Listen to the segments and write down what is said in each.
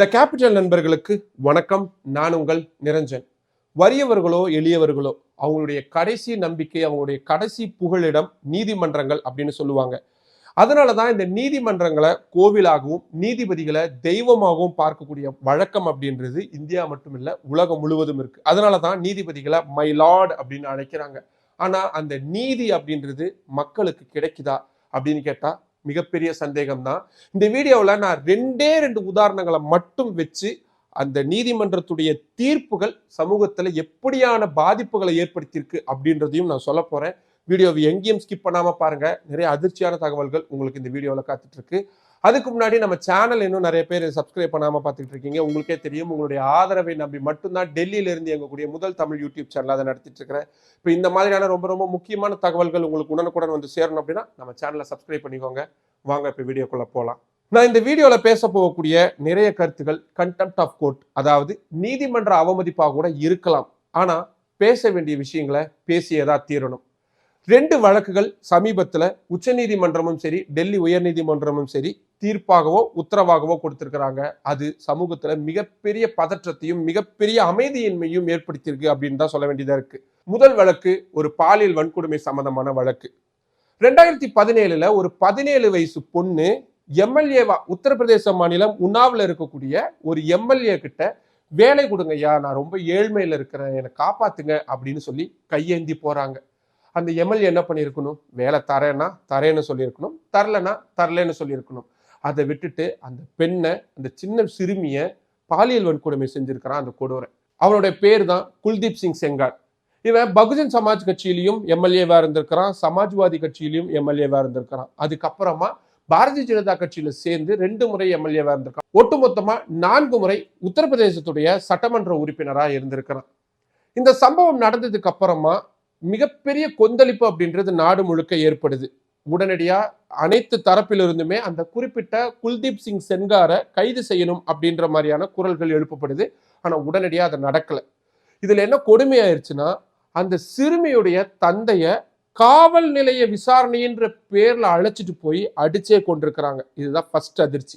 The capital நண்பர்களுக்கு வணக்கம். நான் உங்கள் நிரஞ்சன். வறியவர்களோ எளியவர்களோ அவங்களுடைய கடைசி நம்பிக்கை, அவங்களுடைய கடைசி புகலிடம் நீதிமன்றங்கள் அப்படின்னு சொல்லுவாங்க. அதனாலதான் இந்த நீதிமன்றங்களை கோவிலாகவும் நீதிபதிகளை தெய்வமாகவும் பார்க்கக்கூடிய வழக்கம் அப்படின்றது இந்தியா மட்டும் இல்ல, உலகம் முழுவதும் இருக்கு. அதனாலதான் நீதிபதிகளை மை லார்ட் அப்படின்னு அழைக்கிறாங்க. ஆனா அந்த நீதி அப்படின்றது மக்களுக்கு கிடைக்குதா அப்படின்னு கேட்டா மிகப்பெரிய சந்தேகம் தான். இந்த வீடியோவில் நான் ரெண்டு உதாரணங்களை மட்டும் வச்சு அந்த நீதிமன்றத்துடைய தீர்ப்புகள் சமூகத்தில் எப்படியான பாதிப்புகளை ஏற்படுத்தியிருக்கு அப்படின்றதையும் நான் சொல்ல போறேன். வீடியோவை எங்கேயும் ஸ்கிப் பண்ணாம பாருங்க. நிறைய அதிர்ச்சியான தகவல்கள் உங்களுக்கு இந்த வீடியோவில் காத்துட்டு இருக்கு. அதுக்கு முன்னாடி நம்ம சேனல் இன்னும் நிறைய பேர் சப்ஸ்கிரைப் பண்ணாம பார்த்துட்டு இருக்கீங்க. உங்களுக்கே தெரியும், உங்களுடைய ஆதரவை நம்பி மட்டும்தான் டெல்லியில இருந்து எங்கக்கூடிய முதல் தமிழ் யூடியூப் சேனல் அதை நடத்திட்டு இருக்கிறேன். இப்போ இந்த மாதிரியான ரொம்ப ரொம்ப முக்கியமான தகவல்கள் உங்களுக்கு உடனுக்குடன் வந்து சேரணும் அப்படின்னா நம்ம சேனலை சப்ஸ்கிரைப் பண்ணிக்கோங்க. வாங்க இப்போ வீடியோக்குள்ள போகலாம். நான் இந்த வீடியோவில் பேச போகக்கூடிய நிறைய கருத்துக்கள் கண்டெம்ட் ஆஃப் கோர்ட், அதாவது நீதிமன்ற அவமதிப்பாக கூட இருக்கலாம். ஆனா பேச வேண்டிய விஷயங்களை பேசியதா தீரணும். ரெண்டு வழக்குகள் சமீபத்தில் உச்ச நீதிமன்றமும் சரி, டெல்லி உயர் நீதிமன்றமும் சரி தீர்ப்பாகவோ உத்தரவாகவோ கொடுத்திருக்கிறாங்க. அது சமூகத்துல மிகப்பெரிய பதற்றத்தையும் மிகப்பெரிய அமைதியின்மையும் ஏற்படுத்தியிருக்கு அப்படின்னு தான் சொல்ல வேண்டியதா இருக்கு. முதல் வழக்கு ஒரு பாலியல் வன்கொடுமை சம்பந்தமான வழக்கு. 2017 ஒரு 17 வயசு பொண்ணு எம்எல்ஏவா, உத்தரப்பிரதேச மாநிலம் உன்னாவில் இருக்கக்கூடிய ஒரு எம்எல்ஏ கிட்ட வேலை கொடுங்க ஐயா, நான் ரொம்ப ஏழ்மையில இருக்கிறேன், என்னை காப்பாத்துங்க அப்படின்னு சொல்லி கையேந்தி போறாங்க. அந்த எம்எல்ஏ என்ன பண்ணியிருக்கணும்? வேலை தரேன்னா தரேன்னு சொல்லியிருக்கணும், தரலன்னா தரலன்னு சொல்லியிருக்கணும். அதை விட்டுட்டு அந்த பெண்ணை, அந்த சின்ன சிறுமிய பாலியல் வன்கொடுமை செஞ்சிருக்கிறான் அந்த கொடூரை. அவனுடைய பேர் தான் குல்தீப் சிங் செங்கார். இவன் பகுஜன் சமாஜ் கட்சியிலையும் எம்எல்ஏவா இருந்திருக்கிறான், சமாஜ்வாதி கட்சியிலையும் எம்எல்ஏவா இருந்திருக்கிறான். அதுக்கப்புறமா பாரதிய ஜனதா கட்சியில சேர்ந்து 2 முறை எம்எல்ஏவா இருந்திருக்கான். ஒட்டுமொத்தமா 4 முறை உத்தரப்பிரதேசத்துடைய சட்டமன்ற உறுப்பினரா இருந்திருக்கிறான். இந்த சம்பவம் நடந்ததுக்கு அப்புறமா மிகப்பெரிய கொந்தளிப்பு அப்படின்றது நாடு முழுக்க ஏற்படுது. உடனடியா அனைத்து தரப்பிலிருந்துமே அந்த குறிப்பிட்ட குல்தீப் சிங் சென்காரை கைது செய்யணும் அப்படின்ற மாதிரியான குரல்கள் எழுப்பப்படுது. ஆனா உடனடியா அது நடக்கல. இதுல என்ன கொடுமையாயிருச்சுன்னா, அந்த சிறுமியுடைய தந்தைய காவல் நிலைய விசாரணைன்ற பேர்ல அழைச்சிட்டு போய் அடிச்சே கொண்டிருக்கிறாங்க. இதுதான் ஃபர்ஸ்ட் அதிர்ச்சி.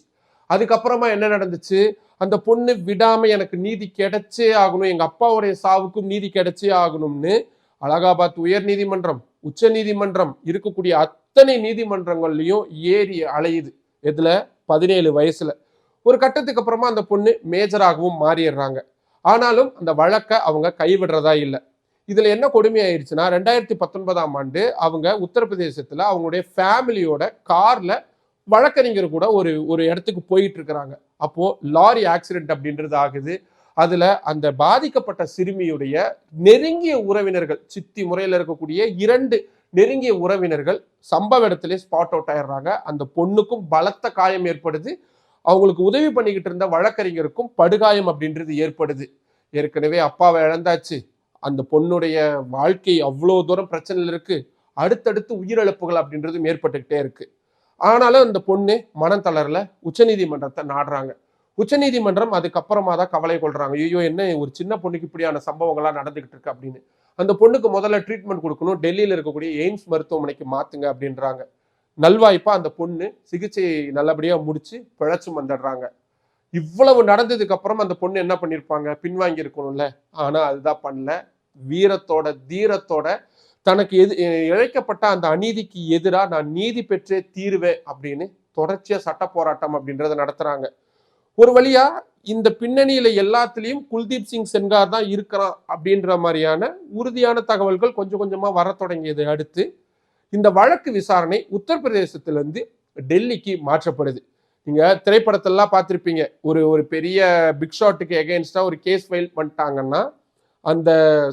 அதுக்கப்புறமா என்ன நடந்துச்சு? அந்த பொண்ணு விடாம எனக்கு நீதி கிடைச்சே ஆகணும், எங்க அப்பாவுடைய சாவுக்கும் நீதி கிடைச்சே ஆகணும்னு அலகாபாத் உயர் நீதிமன்றம், உச்ச நீதிமன்றம் இருக்கக்கூடிய அத்தனை நீதிமன்றங்கள்லயும் ஏறி அலையுது. இதுல 17 வயசுல ஒரு கட்டத்துக்கு அப்புறமா அந்த பொண்ணு மேஜராகவும் மாறிடுறாங்க. ஆனாலும் அந்த வழக்கை அவங்க கைவிடுறதா இல்லை. இதுல என்ன கொடுமையாயிருச்சுன்னா, 2019 அவங்க உத்தரப்பிரதேசத்துல அவங்களுடைய ஃபேமிலியோட கார்ல வழக்கறிஞர் கூட ஒரு இடத்துக்கு போயிட்டு இருக்கிறாங்க. அப்போ லாரி ஆக்சிடென்ட் அப்படின்றது ஆகுது. அதுல அந்த பாதிக்கப்பட்ட சிறுமியுடைய நெருங்கிய உறவினர்கள், சித்தி முறையில் இருக்கக்கூடிய 2 நெருங்கிய உறவினர்கள் சம்பவ இடத்திலே ஸ்பாட் அவுட் ஆயிடுறாங்க. அந்த பொண்ணுக்கும் பலத்த காயம் ஏற்படுது, அவங்களுக்கு உதவி பண்ணிக்கிட்டு இருந்த வழக்கறிஞருக்கும் படுகாயம் அப்படின்றது ஏற்படுது. ஏற்கனவே அப்பாவை இழந்தாச்சு, அந்த பொண்ணுடைய வாழ்க்கை அவ்வளோ தூரம் பிரச்சனையில் இருக்கு, அடுத்தடுத்து உயிரிழப்புகள் அப்படின்றதும் ஏற்பட்டுக்கிட்டே இருக்கு. ஆனாலும் அந்த பொண்ணு மனம் தளரல, உச்சநீதிமன்றத்தை நாடுறாங்க. உச்சநீதிமன்றம் அதுக்கப்புறமா தான் கவலை கொள்றாங்க. ஐயோ, என்ன ஒரு சின்ன பொண்ணுக்கு இப்படியான சம்பவங்கள்லாம் நடந்துகிட்டு இருக்கு அப்படின்னு. அந்த பொண்ணுக்கு முதல்ல ட்ரீட்மெண்ட் கொடுக்கணும், டெல்லியில இருக்கக்கூடிய எய்ம்ஸ் மருத்துவமனைக்கு மாத்துங்க அப்படின்றாங்க. நல்வாய்ப்பா அந்த பொண்ணு சிகிச்சை நல்லபடியா முடிச்சு பிழைச்சு வந்துடுறாங்க. இவ்வளவு நடந்ததுக்கு அப்புறம் அந்த பொண்ணு என்ன பண்ணிருப்பாங்க? பின்வாங்கி இருக்கணும்ல. ஆனா அதுதான் பண்ணல. வீரத்தோட தீரத்தோட தனக்கு இழைக்கப்பட்ட அந்த அநீதிக்கு எதிராக நான் நீதி பெற்றே தீருவேன் அப்படின்னு தொடர்ச்சியா சட்ட போராட்டம் அப்படின்றத நடத்துறாங்க. ஒரு வழியா இந்த பின்னணியில எல்லாத்துலயும் குல்தீப் சிங் சென்கார் தான் இருக்கிறான் அப்படின்ற மாதிரியான உறுதியான தகவல்கள் கொஞ்சம் கொஞ்சமா வர தொடங்கியதை அடுத்து இந்த வழக்கு விசாரணை உத்தரப்பிரதேசத்திலிருந்து டெல்லிக்கு மாற்றப்படுது. நீங்க திரைப்படத்தெல்லாம் பார்த்திருப்பீங்க, ஒரு பெரிய பிக் ஷாட்டுக்கு எகெயின்ஸ்டா ஒரு கேஸ் ஃபைல் பண்ணிட்டாங்கன்னா அந்த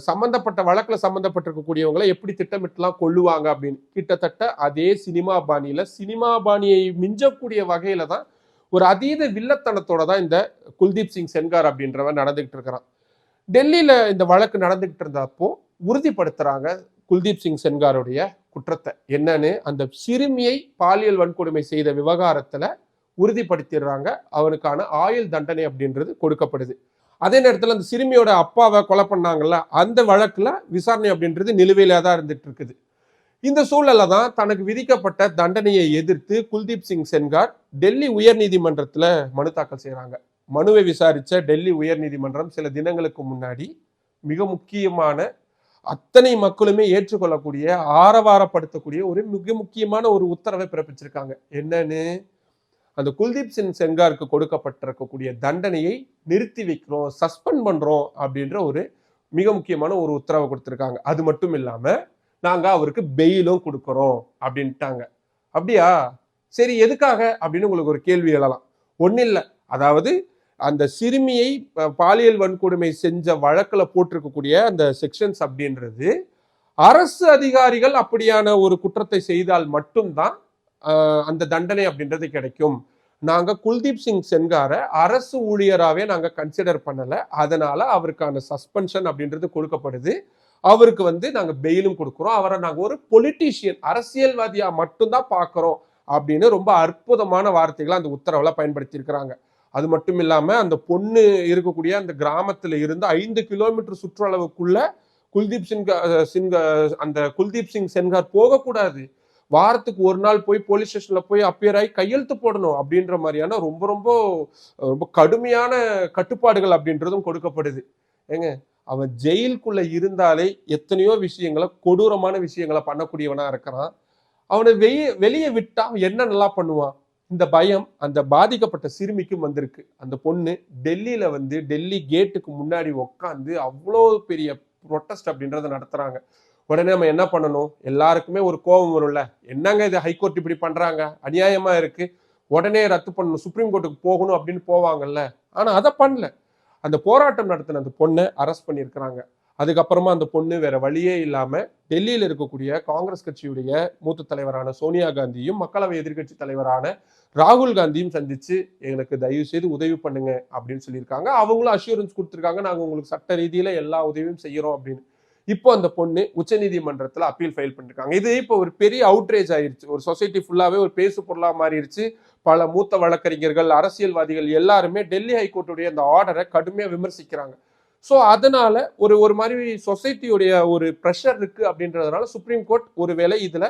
சம்பந்தப்பட்ட வழக்குல சம்பந்தப்பட்டிருக்கக்கூடியவங்களை எப்படி திட்டமிட்டுலாம் கொள்ளுவாங்க அப்படின்னு. கிட்டத்தட்ட அதே சினிமா பாணியை மிஞ்சக்கூடிய வகையில தான் ஒரு அதீத வில்லத்தனத்தோட தான் இந்த குல்தீப் சிங் சென்கார் அப்படின்றவன் நடந்துகிட்டு இருக்கிறான். டெல்லியில இந்த வழக்கு நடந்துகிட்டு இருந்தப்போ உறுதிப்படுத்துறாங்க குல்தீப் சிங் சென்காருடைய குற்றத்தை. என்னன்னு, அந்த சிறுமியை பாலியல் வன்கொடுமை செய்த விவகாரத்துல உறுதிப்படுத்திடுறாங்க. அவனுக்கான ஆயுள் தண்டனை அப்படின்றது கொடுக்கப்படுது. அதே நேரத்தில் அந்த சிறுமியோட அப்பாவை கொலை பண்ணாங்கல்ல, அந்த வழக்குல விசாரணை அப்படின்றது நிலுவையில தான் இருந்துட்டு இருக்குது. இந்த சூழல்ல தான் தனக்கு விதிக்கப்பட்ட தண்டனையை எதிர்த்து குல்தீப் சிங் சென்கார் டெல்லி உயர் நீதிமன்றத்துல மனு தாக்கல் செய்யறாங்க. மனுவை விசாரிச்ச டெல்லி உயர்நீதிமன்றம் சில தினங்களுக்கு முன்னாடி மிக முக்கியமான அத்தனை மக்களுமே ஏற்றுக்கொள்ளக்கூடிய ஆரவாரப்படுத்தக்கூடிய ஒரு மிக முக்கியமான ஒரு உத்தரவை பிறப்பிச்சிருக்காங்க. என்னன்னு, அந்த குல்தீப் சிங் செங்காருக்கு கொடுக்கப்பட்டிருக்கக்கூடிய தண்டனையை நிறுத்தி வைக்கிறோம், சஸ்பெண்ட் பண்றோம் அப்படின்ற ஒரு மிக முக்கியமான ஒரு உத்தரவை கொடுத்திருக்காங்க. அது மட்டும் இல்லாம நாங்க அவருக்கு பெயிலும் கொடுக்கிறோம் அப்படின்ட்டாங்க. அப்படியா, சரி எதுக்காக அப்படின்னு உங்களுக்கு ஒரு கேள்வி எழலாம். ஒன்னும் இல்லை, அதாவது அந்த சிறுமியை பாலியல் வன்கொடுமை செஞ்ச வழக்குல போட்டிருக்கக்கூடிய அந்த செக்ஷன்ஸ் அப்படின்றது அரசு அதிகாரிகள் அப்படியான ஒரு குற்றத்தை செய்தால் மட்டும்தான் அந்த தண்டனை அப்படின்றது கிடைக்கும். நாங்க குல்தீப் சிங் சென்காரை அரசு ஊழியராகவே நாங்க கன்சிடர் பண்ணல, அதனால அவருக்கான சஸ்பென்ஷன் அப்படின்றது கொடுக்கப்படுது. அவருக்கு நாங்க பெயிலும் கொடுக்குறோம், அவரை நாங்க ஒரு பொலிட்டீஷியன் அரசியல்வாதியா மட்டும்தான் பார்க்கிறோம் அப்படின்னு ரொம்ப அற்புதமான வார்த்தைகளை அந்த உத்தரவுல பயன்படுத்தி இருக்கிறாங்க. அது மட்டும் இல்லாம அந்த பொண்ணு இருக்கக்கூடிய அந்த கிராமத்துல இருந்து 5 கிலோமீட்டர் சுற்றளவுக்குள்ள குல்தீப் சிங் சென்கார் போகக்கூடாது. வாரத்துக்கு ஒரு நாள் போய் போலீஸ் ஸ்டேஷன்ல போய் அப்பியர் ஆகி கையெழுத்து போடணும் அப்படின்ற மாதிரியான ரொம்ப ரொம்ப ரொம்ப கடுமையான கட்டுப்பாடுகள் அப்படின்றதும் கொடுக்கப்படுது. ஏங்க, அவன் ஜெயிலுக்குள்ள இருந்தாலே எத்தனையோ விஷயங்களை, கொடூரமான விஷயங்களை பண்ணக்கூடியவனா இருக்கிறான். அவனை வெளியே விட்டா என்ன நல்லா பண்ணுவான்? இந்த பயம் அந்த பாதிக்கப்பட்ட சிறுமிக்கும் வந்திருக்கு. அந்த பொண்ணு டெல்லியில டெல்லி கேட்டுக்கு முன்னாடி உட்காந்து அவ்வளோ பெரிய ப்ரொட்டஸ்ட் அப்படின்றத நடத்துறாங்க. உடனே நம்ம என்ன பண்ணணும்? எல்லாருக்குமே ஒரு கோபம் வரும்ல, என்னங்க இது ஹைகோர்ட் இப்படி பண்றாங்க, அநியாயமா இருக்கு, உடனே ரத்து பண்ணணும், சுப்ரீம் கோர்ட்டுக்கு போகணும் அப்படின்னு போவாங்கல்ல. ஆனா அதை பண்ணல. அந்த போராட்டம் நடத்தின அந்த பொண்ணை அரெஸ்ட் பண்ணியிருக்கிறாங்க. அதுக்கப்புறமா அந்த பொண்ணு வேற வழியே இல்லாம டெல்லியில் இருக்கக்கூடிய காங்கிரஸ் கட்சியுடைய மூத்த தலைவரான சோனியா காந்தியும் மக்களவை எதிர்கட்சி தலைவரான ராகுல் காந்தியும் சந்திச்சு எங்களுக்கு தயவு செய்து உதவி பண்ணுங்க அப்படின்னு சொல்லியிருக்காங்க. அவங்களும் அஷூரன்ஸ் கொடுத்துருக்காங்க, நாங்க உங்களுக்கு சட்ட ரீதியில எல்லா உதவியும் செய்யறோம் அப்படின்னு. இப்போ அந்த பொண்ணு உச்ச நீதிமன்றத்துல அப்பீல் ஃபைல் பண்ணிருக்காங்க. இது இப்போ ஒரு பெரிய அவுட்ரேஜ் ஆயிருச்சு, ஒரு சொசைட்டி ஃபுல்லாவே ஒரு பேசு பொருளா மாறிடுச்சு. பல மூத்த வழக்கறிஞர்கள், அரசியல்வாதிகள் எல்லாருமே டெல்லி ஹைகோர்ட்டுடைய அந்த ஆர்டரை கடுமையா விமர்சிக்கிறாங்க. ஸோ அதனால ஒரு மாதிரி சொசைட்டியுடைய ஒரு ப்ரெஷர் இருக்கு அப்படின்றதுனால சுப்ரீம் கோர்ட் ஒருவேளை இதுல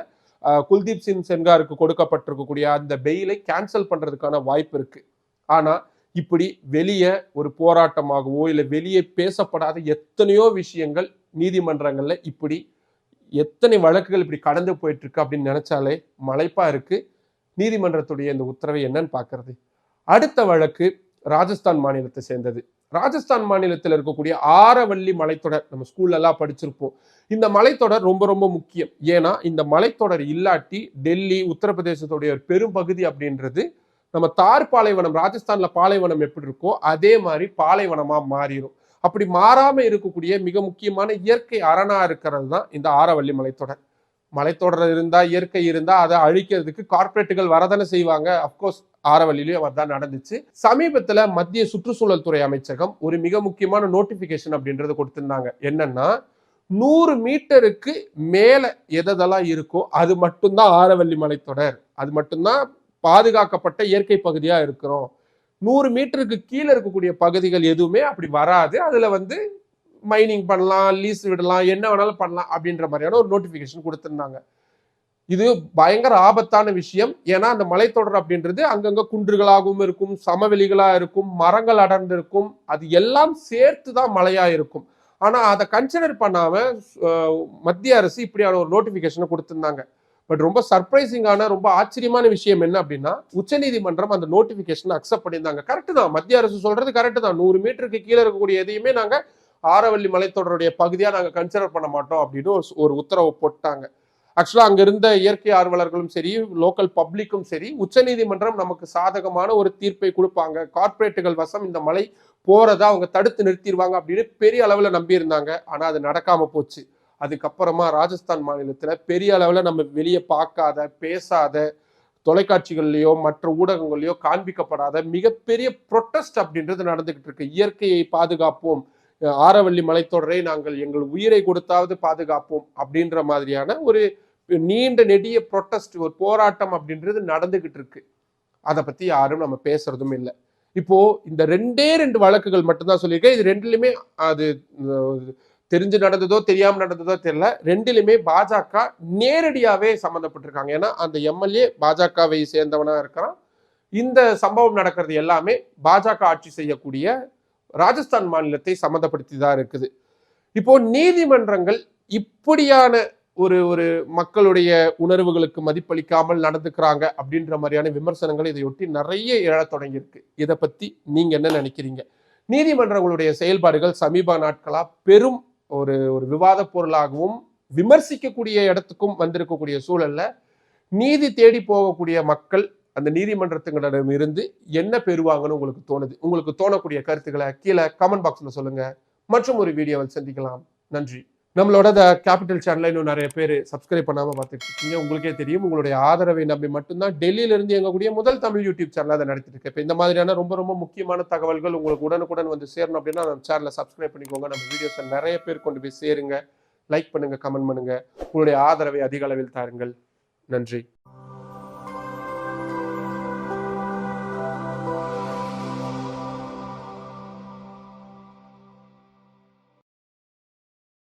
குல்தீப் சிங் சென்காருக்கு கொடுக்கப்பட்டிருக்கக்கூடிய அந்த பெயிலை கேன்சல் பண்றதுக்கான வாய்ப்பு இருக்கு. ஆனா இப்படி வெளியே ஒரு போராட்டமாகவோ இல்லை வெளியே பேசப்படாத எத்தனையோ விஷயங்கள் நீதிமன்றங்கள்ல இப்படி எத்தனை வழக்குகள் இப்படி கடந்து போயிட்டு இருக்கு அப்படின்னு நினைச்சாலே மலைப்பா இருக்கு. நீதிமன்றத்துடைய இந்த உத்தரவை என்னன்னு பாக்குறது. அடுத்த வழக்கு ராஜஸ்தான் மாநிலத்தை சேர்ந்தது. ராஜஸ்தான் மாநிலத்தில் இருக்கக்கூடிய ஆரவல்லி மலைத்தொடர், நம்ம ஸ்கூல்ல எல்லாம் படிச்சிருப்போம். இந்த மலைத்தொடர் ரொம்ப ரொம்ப முக்கியம். ஏன்னா இந்த மலைத்தொடர் இல்லாட்டி டெல்லி, உத்தரப்பிரதேசத்துடைய ஒரு பெரும் பகுதி அப்படின்றது நம்ம தார் பாலைவனம், ராஜஸ்தான்ல பாலைவனம் எப்படி இருக்கோ அதே மாதிரி பாலைவனமா மாறிடும். அப்படி மாறாம இருக்கக்கூடிய மிக முக்கியமான இயற்கை அரணா இருக்கிறது தான் இந்த ஆரவல்லி மலைத்தொடர். மலைத்தொடர் இருந்தா, இயற்கை இருந்தா அதை அழிக்கிறதுக்கு கார்பரேட்டுகள் வரதானே செய்வாங்க. அப்கோர்ஸ் ஆரவல்லிலையும் அதான் நடந்துச்சு. சமீபத்துல மத்திய சுற்றுச்சூழல் துறை அமைச்சகம் ஒரு மிக முக்கியமான நோட்டிபிகேஷன் அப்படின்றது கொடுத்திருந்தாங்க. என்னன்னா 100 மீட்டருக்கு மேல எதெல்லாம் இருக்கோ அது மட்டும்தான் ஆரவல்லி மலைத்தொடர், அது மட்டும்தான் பாதுகாக்கப்பட்ட இயற்கை பகுதியா இருக்கிறோம். 100 மீட்டருக்கு கீழே இருக்கக்கூடிய பகுதிகள் எதுவுமே அப்படி வராது. அதுல மைனிங் பண்ணலாம், லீஸ் விடலாம், என்ன வேணாலும் பண்ணலாம் அப்படின்ற மாதிரியான ஒரு நோட்டிபிகேஷன் கொடுத்திருந்தாங்க. இது பயங்கர ஆபத்தான விஷயம். ஏன்னா அந்த மலைத்தொடர் அப்படின்றது அங்கங்க குன்றுகளாகவும் இருக்கும், சமவெளிகளா இருக்கும், மரங்கள் அடர்ந்து இருக்கும், அது எல்லாம் சேர்த்துதான் மலையா இருக்கும். ஆனா அதை கன்சிடர் பண்ணாம மத்திய அரசு இப்படியான ஒரு நோட்டிபிகேஷனை கொடுத்திருந்தாங்க. பட் ரொம்ப சர்ப்ரைசிங்கான, ரொம்ப ஆச்சரியமான விஷயம் என்ன அப்படின்னா, உச்சநீதிமன்றம் அந்த நோட்டிபிகேஷன் அக்செப்ட் பண்ணியிருந்தாங்க. கரெக்ட் தான், மத்திய அரசு சொல்றது கரெக்ட் தான். 100 மீட்டருக்கு கீழே இருக்கக்கூடிய எதையுமே நாங்க ஆரவல்லி மலைத்தொடருடைய பகுதியா நாங்க கன்சிடர் பண்ண மாட்டோம் அப்படின்னு ஒரு உத்தரவு போட்டாங்க. ஆக்சுவலா அங்க இருந்த இயற்கை ஆர்வலர்களும் சரி, லோக்கல் பப்ளிக்கும் சரி, உச்சநீதிமன்றம் நமக்கு சாதகமான ஒரு தீர்ப்பை கொடுப்பாங்க, கார்பரேட்டுகள் வசம் இந்த மலை போறதா அவங்க தடுத்து நிறுத்திடுவாங்க அப்படின்னு பெரிய அளவுல நம்பி இருந்தாங்க. ஆனா அது நடக்காம போச்சு. அதுக்கப்புறமா ராஜஸ்தான் மாநிலத்துல பெரிய அளவுல நம்ம வெளியே பார்க்காத, பேசாத, தொலைக்காட்சிகள்லயோ மற்ற ஊடகங்கள்லயோ காண்பிக்கப்படாத மிகப்பெரிய ப்ரொட்டஸ்ட் அப்படின்றது நடந்துகிட்டு இருக்கு. இயற்கையை பாதுகாப்போம், ஆரவல்லி மலைத்தொடரை நாங்கள் எங்கள் உயிரை கொடுத்தாவது பாதுகாப்போம் அப்படின்ற மாதிரியான ஒரு நீண்ட நெடிய ப்ரொட்டஸ்ட், ஒரு போராட்டம் அப்படின்றது நடந்துகிட்டு இருக்கு. அதை பத்தி யாரும் நம்ம பேசுறதும் இல்லை. இப்போ இந்த 2 வழக்குகள் மட்டும்தான் சொல்லியிருக்கேன். இது 2லுமே அது தெரிஞ்சு நடந்ததோ தெரியாம நடந்ததோ தெரியல, 2லுமே பாஜக நேரடியாவே சம்மந்தப்பட்டிருக்காங்க. ஏன்னா அந்த எம்எல்ஏ பாஜகவை சேர்ந்தவனா இருக்கிறான், இந்த சம்பவம் நடக்கிறது எல்லாமே பாஜக ஆட்சி செய்யக்கூடிய ராஜஸ்தான் மாநிலத்தை சம்மந்தப்படுத்தி தான் இருக்குது. இப்போ நீதிமன்றங்கள் இப்படியான ஒரு மக்களுடைய உணர்வுகளுக்கு மதிப்பளிக்காமல் நடந்துக்கிறாங்க அப்படின்ற மாதிரியான விமர்சனங்கள் இதையொட்டி நிறைய எழத் தொடங்கியிருக்கு. இதை பத்தி நீங்க என்ன நினைக்கிறீங்க? நீதிமன்றங்களுடைய செயல்பாடுகள் சமீப நாட்களா பெரும் ஒரு விவாத பொருளாகவும் விமர்சிக்கக்கூடிய இடத்துக்கும் வந்திருக்கக்கூடிய சூழல்ல நீதி தேடி போகக்கூடிய மக்கள் அந்த நீதிமன்றத்துங்களிடம் இருந்து என்ன பெறுவாங்கன்னு உங்களுக்கு தோணுது? உங்களுக்கு தோணக்கூடிய கருத்துக்களை கீழே கமெண்ட் பாக்ஸ்ல சொல்லுங்க. மற்றும் ஒரு வீடியோவில் சந்திக்கலாம். நன்றி. நம்மளோட கேபிட்டல் சேனலை இன்னும் நிறைய பேர் சப்ஸ்கிரைப் பண்ணாம பார்த்துட்டு இருக்கீங்க. உங்களுக்கே தெரியும், உங்களுடைய ஆதரவை நம்பி மட்டும்தான் டெல்லியில இருந்து எங்கக்கூடிய முதல் தமிழ் யூடியூப் சேனல் அதை நடத்திட்டு இருக்கேன். இப்போ இந்த மாதிரியான ரொம்ப முக்கியமான தகவல்கள் உங்களுக்கு உடனுக்குடன் வந்து சேரணும் அப்படின்னா நம்ம சேனலை சப்ஸ்கிரைப் பண்ணிக்கோங்க. நம்ம வீடியோஸை நிறைய பேர் கொண்டு போய் சேருங்க. லைக் பண்ணுங்க, கமெண்ட் பண்ணுங்க. உங்களுடைய ஆதரவை அதிக அளவில் தாருங்கள். நன்றி.